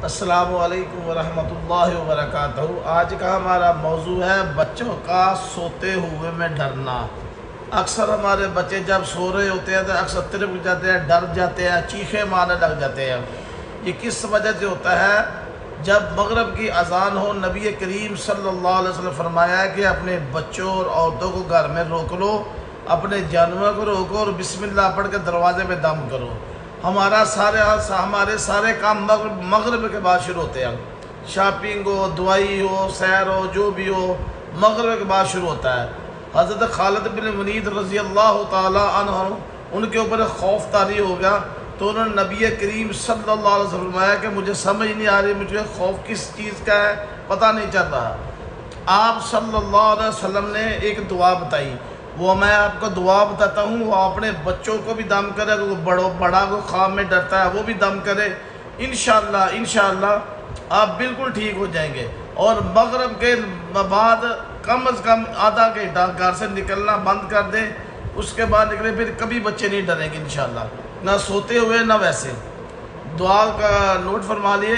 السلام علیکم ورحمۃ اللہ وبرکاتہ۔ آج کا ہمارا موضوع ہے بچوں کا سوتے ہوئے میں ڈرنا۔ اکثر ہمارے بچے جب سو رہے ہوتے ہیں تو اکثر تربک جاتے ہیں، ڈر جاتے ہیں، چیخیں مارنے لگ جاتے ہیں۔ یہ کس وجہ سے ہوتا ہے؟ جب مغرب کی اذان ہو، نبی کریم صلی اللہ علیہ وسلم فرمایا ہے کہ اپنے بچوں اور عورتوں کو گھر میں روک لو، اپنے جانوروں کو روکو اور بسم اللہ پڑھ کے دروازے پہ دم کرو۔ ہمارے سارے کام مغرب کے بعد شروع ہوتے ہیں۔ شاپنگ ہو، دوائی ہو، سیر ہو، جو بھی ہو، مغرب کے بعد شروع ہوتا ہے۔ حضرت خالد بن ولید رضی اللہ تعالی عنہ ان کے اوپر خوف طاری ہو گیا، تو انہوں نے نبی کریم صلی اللہ علیہ وسلم فرمایا کہ مجھے سمجھ نہیں آ رہی، مجھے خوف کس چیز کا ہے پتہ نہیں چل رہا۔ آپ صلی اللہ علیہ وسلم نے ایک دعا بتائی، وہ میں آپ کو دعا بتاتا ہوں، وہ اپنے بچوں کو بھی دم کرے، بڑا کو خواب میں ڈرتا ہے وہ بھی دم کرے، انشاءاللہ آپ بالکل ٹھیک ہو جائیں گے۔ اور مغرب کے بعد کم از کم آدھا گھنٹہ گھر سے نکلنا بند کر دیں، اس کے بعد نکلے پھر کبھی بچے نہیں ڈریں گے انشاءاللہ، نہ سوتے ہوئے نہ ویسے۔ دعا کا نوٹ فرما لیے،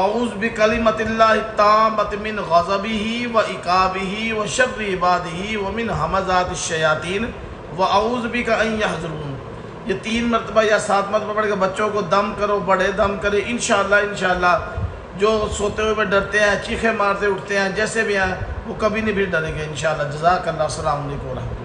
اعوذ بکلمۃ اللہ التامۃ من غضبہ و عقابہ و شر عبادہ و من ہمزات الشیاطین و اعوذ بک ان یحضرون۔ یہ 3 مرتبہ یا 7 مرتبہ پڑھ کے بچوں کو دم کرو، بڑے دم کرے، انشاءاللہ جو سوتے ہوئے میں ڈرتے ہیں، چیخیں مارتے اٹھتے ہیں، جیسے بھی ہیں وہ کبھی نہیں بھی ڈریں گے انشاءاللہ۔ جزاک اللہ، السلام علیکم ورحمۃ اللہ۔